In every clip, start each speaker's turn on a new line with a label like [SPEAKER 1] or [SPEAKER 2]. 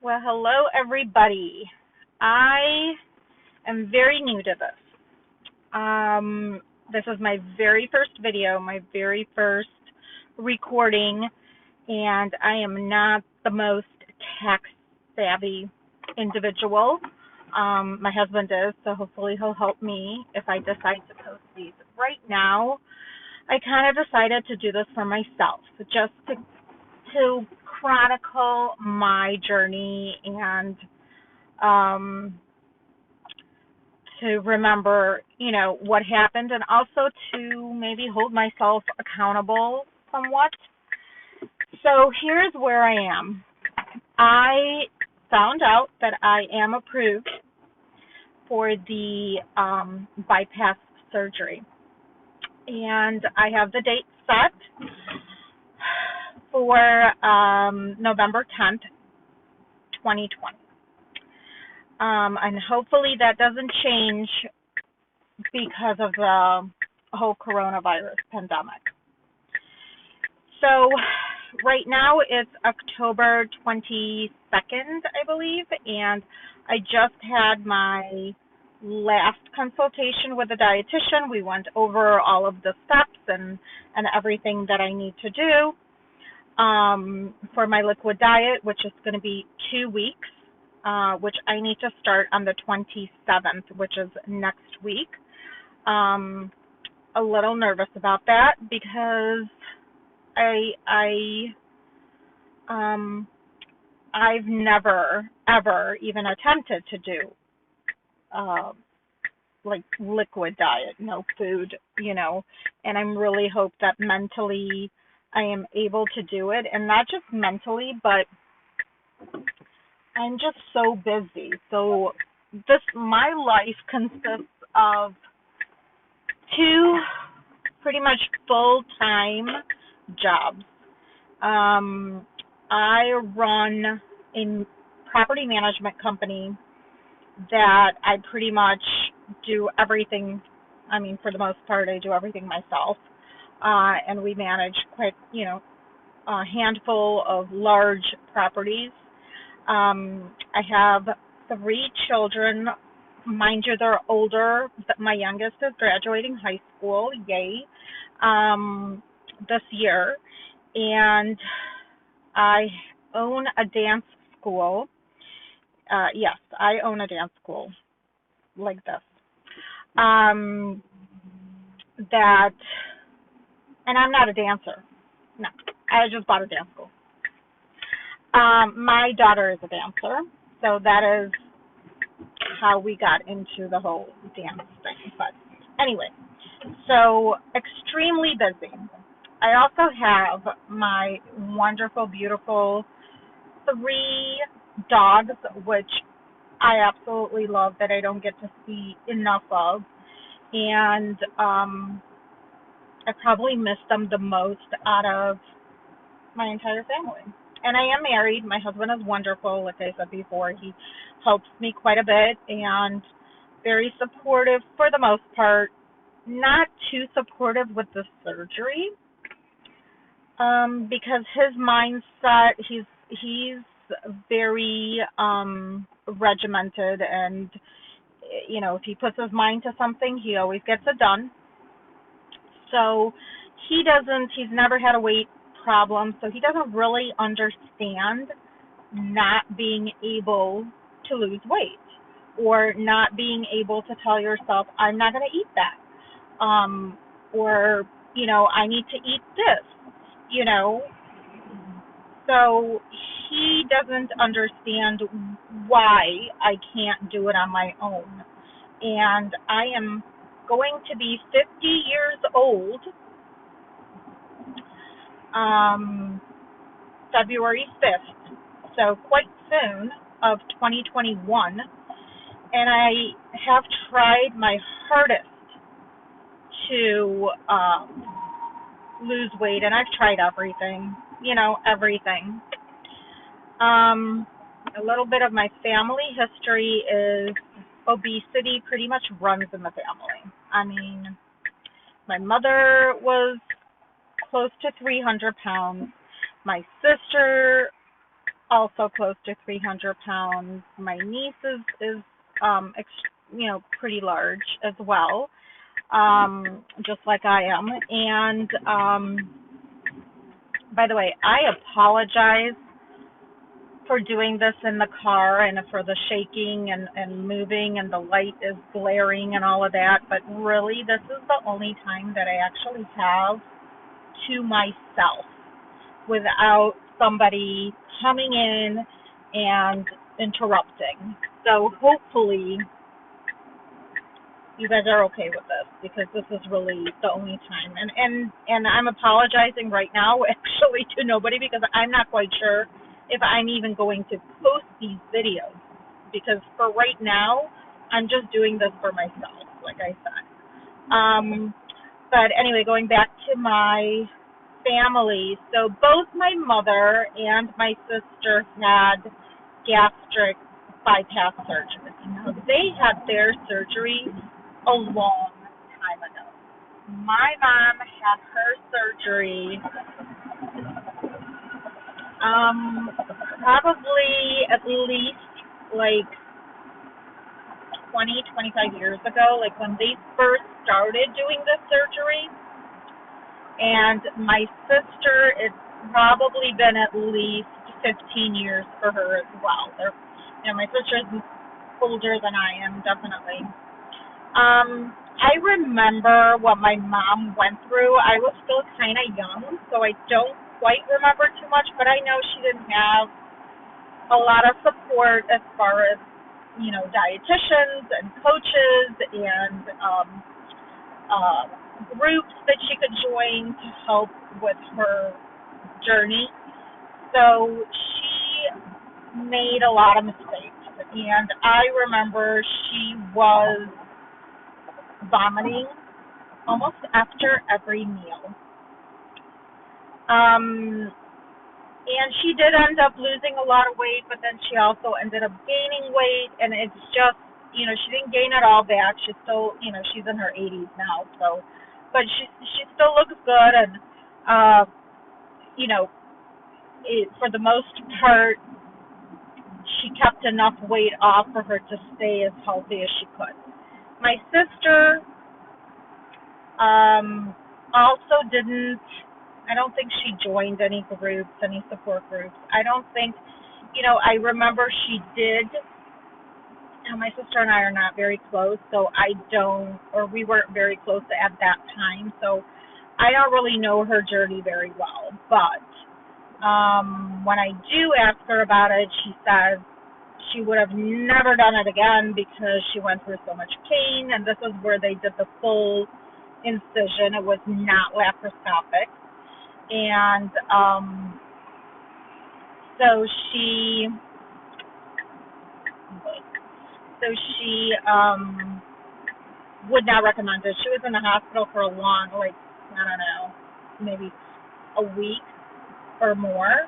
[SPEAKER 1] Well, hello everybody. I am very new to this. This is my very first video, my very first recording, and I am not the most tech savvy individual. My husband is, so hopefully he'll help me if I decide to post these. Right now, I kind of decided to do this for myself, just to chronicle my journey and um, to remember, what happened, and also to maybe hold myself accountable somewhat. So here's where I am. I found out that I am approved for the bypass surgery, and I have the date set for November 10th, 2020. And hopefully that doesn't change because of the whole coronavirus pandemic. So right now it's October 22nd, I believe, and I just had my last consultation with a dietitian. We went over all of the steps and everything that I need to do for my liquid diet, which is going to be 2 weeks, which I need to start on the 27th, which is next week. A little nervous about that because I've never ever even attempted to do like liquid diet, no food, and I'm really hope that mentally I am able to do it, and not just mentally, but I'm just so busy. So my life consists of two pretty much full-time jobs. I run a property management company that I pretty much do everything. I mean, for the most part, I do everything myself. And we manage quite, a handful of large properties. I have 3 children. Mind you, they're older. My youngest is graduating high school, yay, this year. And I own a dance school. Yes, I own a dance school like this. Um, that, and I'm not a dancer. No, I just bought a dance school. My daughter is a dancer, so that is how we got into the whole dance thing. But anyway, so extremely busy. I also have my wonderful, beautiful 3 dogs, which I absolutely love, that I don't get to see enough of. And I probably miss them the most out of my entire family. And I am married. My husband is wonderful. Like I said before, he helps me quite a bit and very supportive for the most part. Not too supportive with the surgery, because his mindset, he's very regimented, and if he puts his mind to something, he always gets it done. So he's never had a weight problem, so he doesn't really understand not being able to lose weight, or not being able to tell yourself, I'm not going to eat that, or I need to eat this, you know. So he doesn't understand why I can't do it on my own. And I am going to be 50 years old February 5th, so quite soon, of 2021. And I have tried my hardest to lose weight, and I've tried everything, everything. A little bit of my family history is obesity pretty much runs in the family. I mean, my mother was close to 300 pounds. My sister also close to 300 pounds. My niece is pretty large as well, just like I am. And by the way, I apologize for doing this in the car and for the shaking and moving and the light is glaring and all of that. But really, this is the only time that I actually have to myself without somebody coming in and interrupting. So hopefully you guys are okay with this, because this is really the only time. And I'm apologizing right now actually to nobody, because I'm not quite sure if I'm even going to post these videos, because for right now I'm just doing this for myself, like I said. But anyway, going back to my family. So both my mother and my sister had gastric bypass surgery. Now, they had their surgery a long time ago. My mom had her surgery probably at least like 20, 25 years ago, like when they first started doing the surgery. And my sister, it's probably been at least 15 years for her as well. My sister's older than I am, definitely. I remember what my mom went through. I was still kind of young, so I don't quite remember too much, but I know she didn't have a lot of support as far as, dietitians and coaches and groups that she could join to help with her journey. So she made a lot of mistakes. And I remember she was vomiting almost after every meal. And she did end up losing a lot of weight, but then she also ended up gaining weight. And it's just, she didn't gain it all back. She's still, she's in her 80s now. So, but she still looks good. And, for the most part, she kept enough weight off for her to stay as healthy as she could. My sister also didn't, I don't think she joined any groups, any support groups. I don't think, I remember she did. My sister and I are not very close, so we weren't very close at that time, so I don't really know her journey very well. But when I do ask her about it, she says she would have never done it again because she went through so much pain, and this is where they did the full incision. It was not laparoscopic. And so she would not recommend it. She was in the hospital for a long, I don't know, maybe a week or more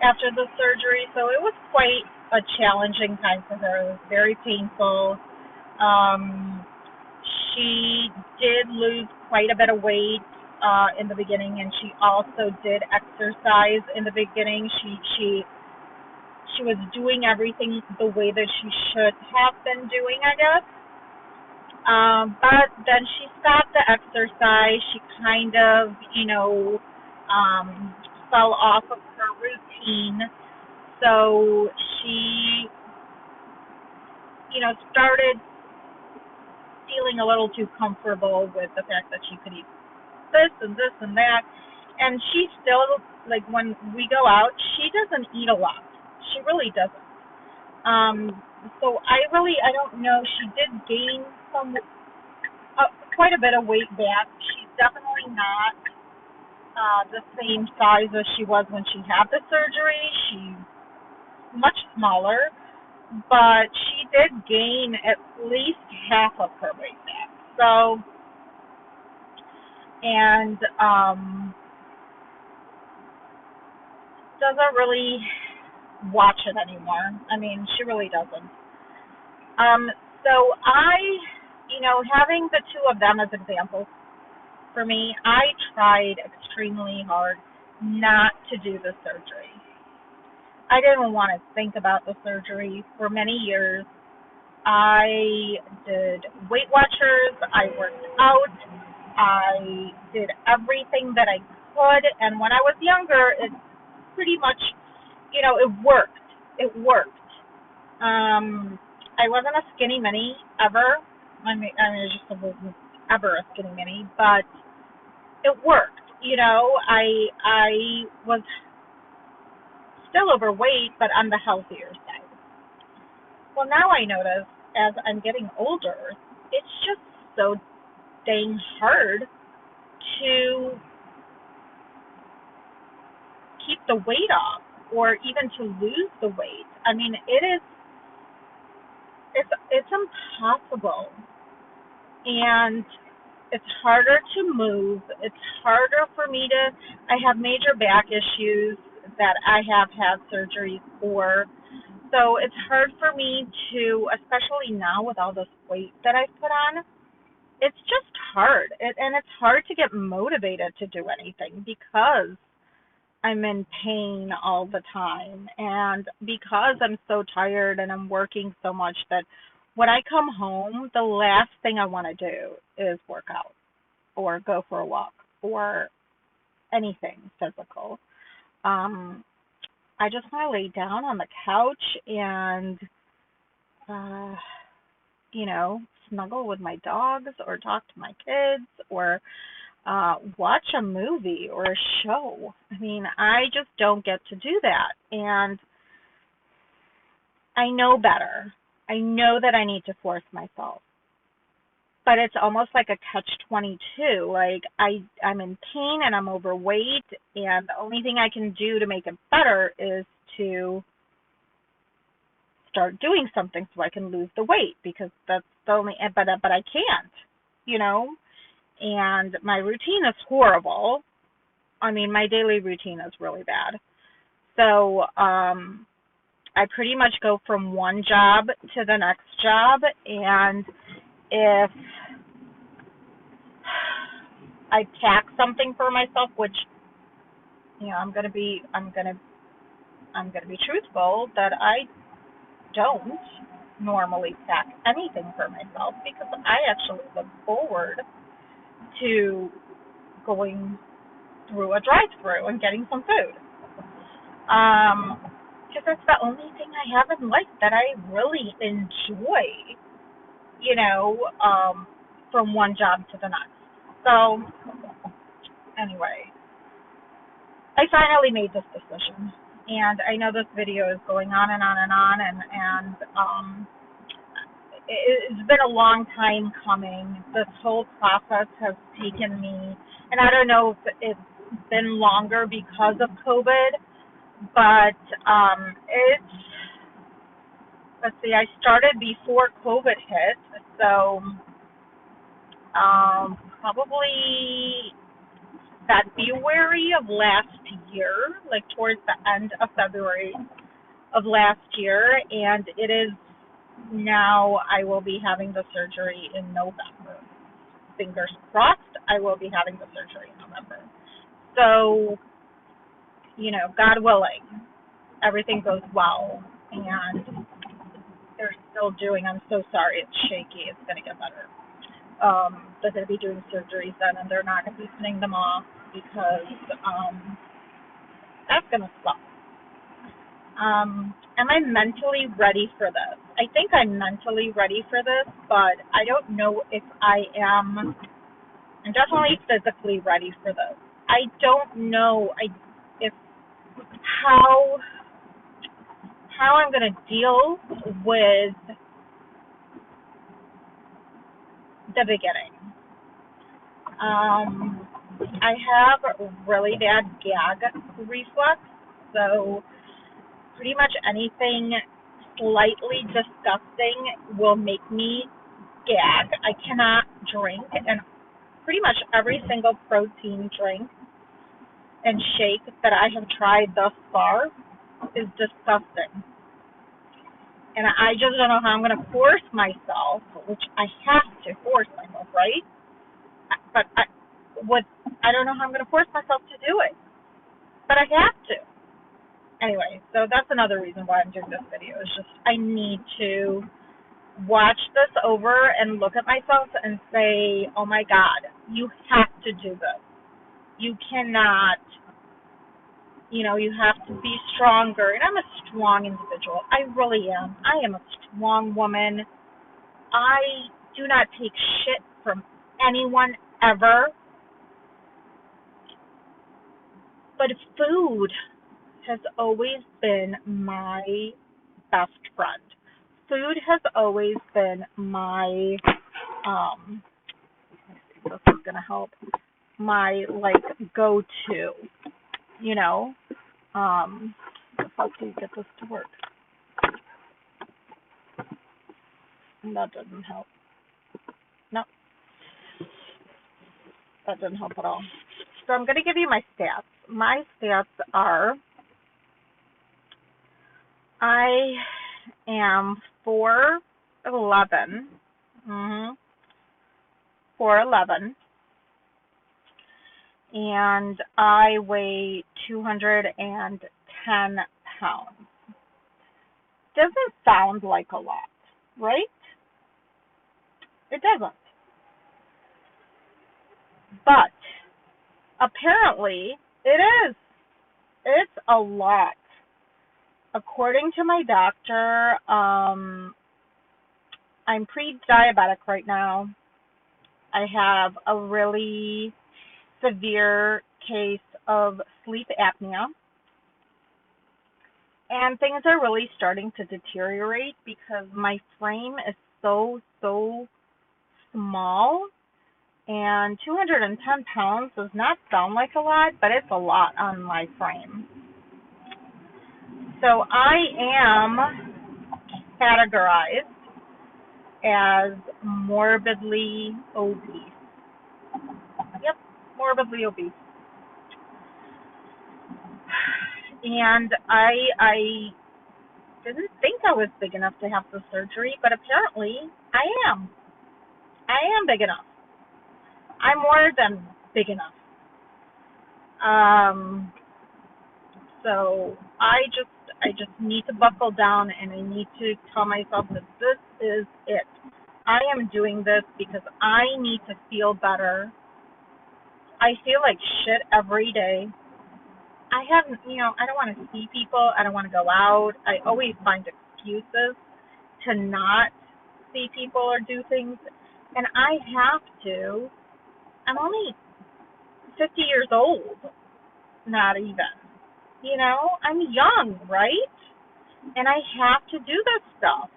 [SPEAKER 1] after the surgery. So it was quite a challenging time for her. It was very painful. She did lose quite a bit of weight in the beginning, and she also did exercise in the beginning. She was doing everything the way that she should have been doing, I guess. But then she stopped the exercise. She kind of, fell off of her routine. So she, started feeling a little too comfortable with the fact that she could eat this and this and that. And she still, when we go out, she doesn't eat a lot. She really doesn't. So I don't know. She did gain quite a bit of weight back. She's definitely not the same size as she was when she had the surgery. She's much smaller, but she did gain at least half of her weight back. So, and doesn't really watch it anymore. I mean, she really doesn't. So having the two of them as examples, for me, I tried extremely hard not to do the surgery. I didn't want to think about the surgery for many years. I did Weight Watchers, I worked out, I did everything that I could, and when I was younger, it pretty much, it worked. It worked. I wasn't a skinny mini ever. I just wasn't ever a skinny mini, but it worked. I was still overweight, but on the healthier side. Well, now I notice as I'm getting older, it's just so dang hard to keep the weight off or even to lose the weight. I mean, it's impossible. And it's harder to move. It's harder for me to I have major back issues that I have had surgery for. So it's hard for me to, especially now with all this weight that I've put on, it's just hard. And it's hard to get motivated to do anything because I'm in pain all the time. And because I'm so tired and I'm working so much that when I come home, the last thing I want to do is work out or go for a walk or anything physical. Um, I just want to lay down on the couch and, uh, snuggle with my dogs or talk to my kids or watch a movie or a show. I mean, I just don't get to do that. And I know better. I know that I need to force myself. But it's almost like a catch-22. Like I'm in pain and I'm overweight, and the only thing I can do to make it better is to start doing something so I can lose the weight because that's the only. But I can't, you know. And my routine is horrible. I mean, my daily routine is really bad. So I pretty much go from one job to the next job, and if I pack something for myself, which I'm gonna be truthful that I don't normally pack anything for myself because I actually look forward to going through a drive-through and getting some food. Because that's the only thing I have in life that I really enjoy, you know, um, from one job to the next. So, anyway, I finally made this decision. And I know this video is going on and on and on, and it's been a long time coming. This whole process has taken me, and I don't know if it's been longer because of COVID, but it's, let's see, I started before COVID hit, so probably February of last year, like towards the end of February of last year, and it is now I will be having the surgery in November. Fingers crossed, I will be having the surgery in November. So, God willing, everything goes well, and they're still doing, I'm so sorry, it's shaky, it's going to get better. They're going to be doing surgeries then, and they're not going to be sending them off because that's going to suck. Am I mentally ready for this? I think I'm mentally ready for this, but I don't know if I am. I'm definitely physically ready for this. I don't know if how I'm going to deal with the beginning. I have really bad gag reflux, so pretty much anything slightly disgusting will make me gag. I cannot drink, and pretty much every single protein drink and shake that I have tried thus far is disgusting. And I just don't know how I'm going to force myself, which I have to force myself, right? But I don't know how I'm going to force myself to do it. But I have to. Anyway, so that's another reason why I'm doing this video. Is just I need to watch this over and look at myself and say, oh my God, you have to do this. You cannot, you have to be stronger. And I'm a strong individual. I really am. I am a strong woman. I do not take shit from anyone ever. But food has always been my best friend. Food has always been my, this is going to help, my, go-to, how do you get this to work? And that doesn't help. No, that didn't help at all. So I'm going to give you my stats. My stats are, I am 4'11". 4'11". And I weigh 210 pounds. Doesn't sound like a lot, right? It doesn't. But apparently it is. It's a lot. According to my doctor, I'm pre-diabetic right now. I have a really severe case of sleep apnea. And things are really starting to deteriorate because my frame is so small. And 210 pounds does not sound like a lot, but it's a lot on my frame. So I am categorized as morbidly obese. Yep, morbidly obese. And I didn't think I was big enough to have the surgery, but apparently I am. I am big enough. I'm more than big enough. So I just need to buckle down, and I need to tell myself that this is it. I am doing this because I need to feel better. I feel like shit every day. I don't want to see people. I don't want to go out. I always find excuses to not see people or do things. And I have to. I'm only 50 years old. Not even. I'm young, right? And I have to do this stuff.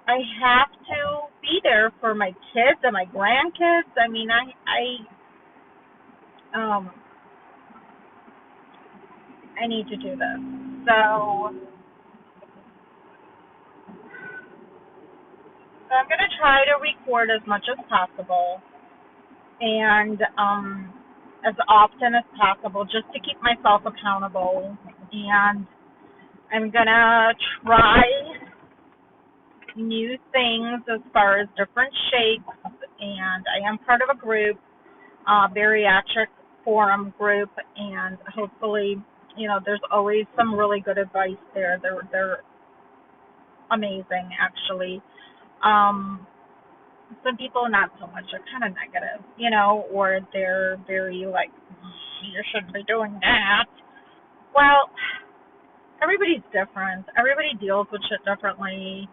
[SPEAKER 1] I have to be there for my kids and my grandkids. I mean, I need to do this. So I'm going to try to record as much as possible and as often as possible just to keep myself accountable. And I'm going to try new things as far as different shapes. And I am part of a group, bariatric forum group, and hopefully, there's always some really good advice there. They're amazing, actually. Some people not so much. They're kind of negative, or they're very like, you shouldn't be doing that. Well, everybody's different. Everybody deals with shit differently.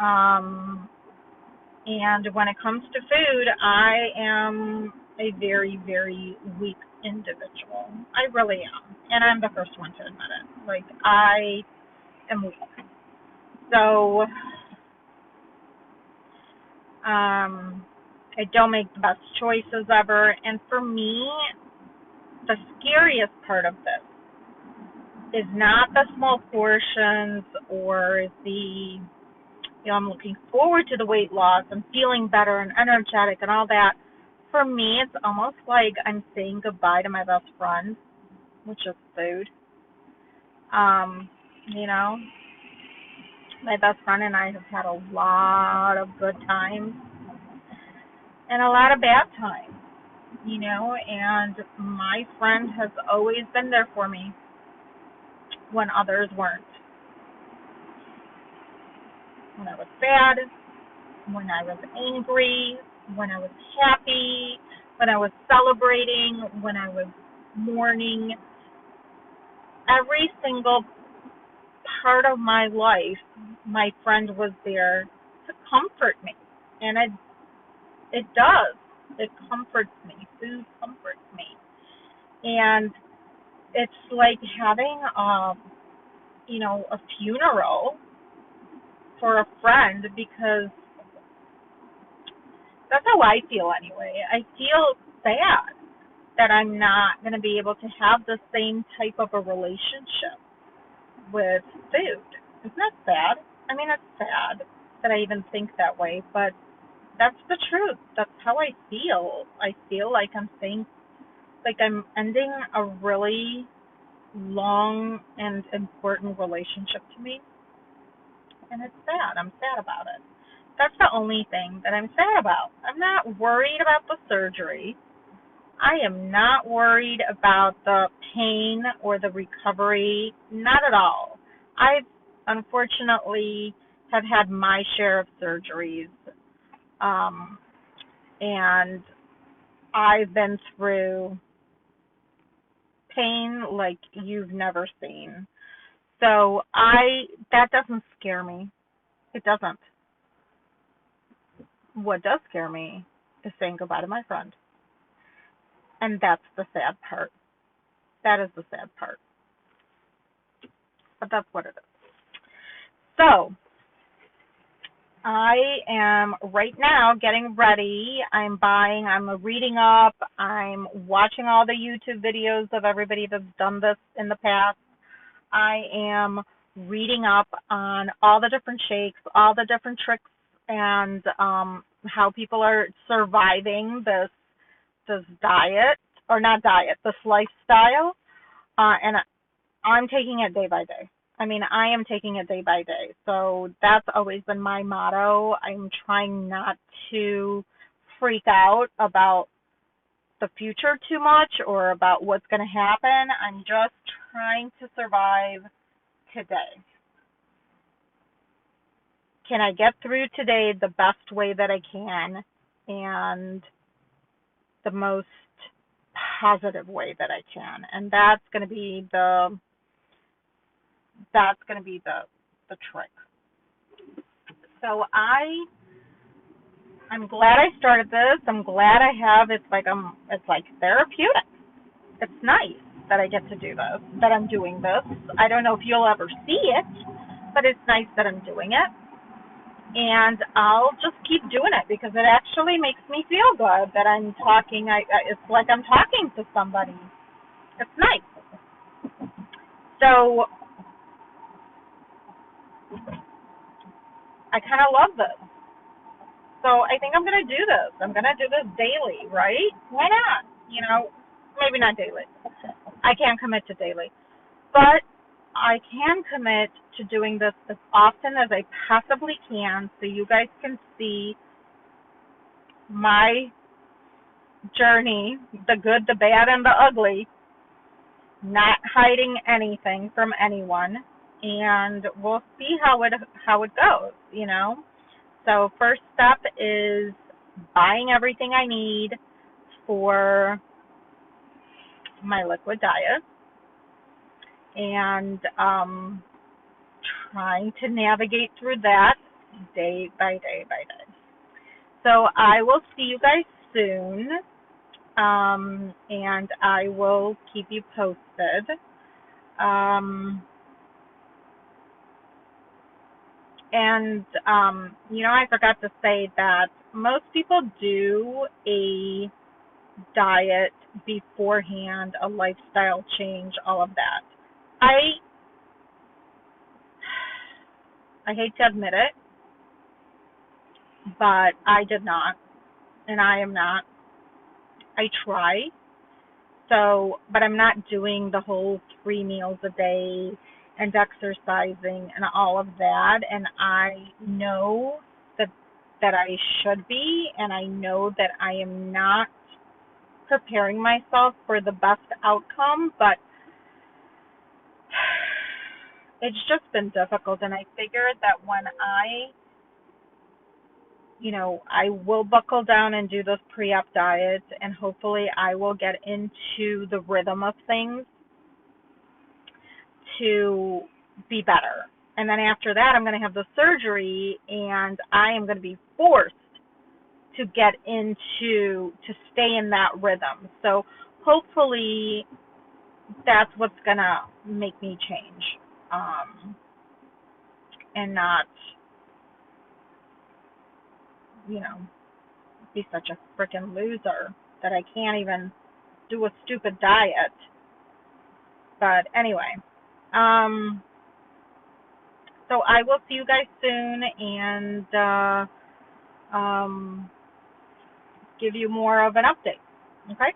[SPEAKER 1] And when it comes to food, I am a very, very weak individual. I really am. And I'm the first one to admit it. Like, I am weak. So, I don't make the best choices ever. And for me, the scariest part of this is not the small portions or the, I'm looking forward to the weight loss and feeling better and energetic and all that. For me, it's almost like I'm saying goodbye to my best friend, which is food. My best friend and I have had a lot of good times and a lot of bad times, and my friend has always been there for me. when others weren't. When I was sad, when I was angry, when I was happy, when I was celebrating, when I was mourning, every single part of my life, my friend was there to comfort me. And it does. It comforts me. Food comforts me. And it's like having a funeral for a friend, because that's how I feel anyway. I feel sad that I'm not going to be able to have the same type of a relationship with food. Isn't that sad? I mean, it's sad that I even think that way, but that's the truth. That's how I feel. I feel like I'm ending a really long and important relationship to me, and it's sad. I'm sad about it. That's the only thing that I'm sad about. I'm not worried about the surgery. I am not worried about the pain or the recovery. Not at all. I unfortunately have had my share of surgeries, um, and I've been through pain like you've never seen. So that doesn't scare me. It doesn't. What does scare me is saying goodbye to my friend. And that's the sad part. That is the sad part. But that's what it is. So, I am right now getting ready. I'm reading up, I'm watching all the YouTube videos of everybody that's done this in the past. I am reading up on all the different shakes, all the different tricks, and how people are surviving this diet, or not diet, this lifestyle. And I'm taking it day by day. I mean, I am taking it day by day. So that's always been my motto. I'm trying not to freak out about the future too much or about what's going to happen. I'm just trying to survive today. Can I get through today the best way that I can and the most positive way that I can? And that's going to be the trick. So I'm glad I started this. I'm glad I have. It's like therapeutic. It's nice that I get to do this, that I'm doing this. I don't know if you'll ever see it, but it's nice that I'm doing it. And I'll just keep doing it because it actually makes me feel good that I'm talking. It's like I'm talking to somebody. It's nice. So I kind of love this. So I think I'm going to do this. I'm going to do this daily, right? Why not? Maybe not daily. I can't commit to daily. But I can commit to doing this as often as I possibly can so you guys can see my journey, the good, the bad, and the ugly, not hiding anything from anyone, and we'll see how it goes, So first step is buying everything I need for my liquid diet, and trying to navigate through that day by day by day. So I will see you guys soon, and I will keep you posted. I forgot to say that most people do a diet beforehand, a lifestyle change, all of that. I hate to admit it, but I did not, and I am not. I try, but I'm not doing the whole 3 meals a day and exercising and all of that, and I know that I should be, and I know that I am not preparing myself for the best outcome, but it's just been difficult. And I figured that when I will buckle down and do those pre-op diets, and hopefully I will get into the rhythm of things to be better. And then after that, I'm going to have the surgery, and I am going to be forced to get to stay in that rhythm. So hopefully that's what's going to make me change, and not, you know, be such a freaking loser that I can't even do a stupid diet. But anyway, um, so I will see you guys soon, and give you more of an update. Okay?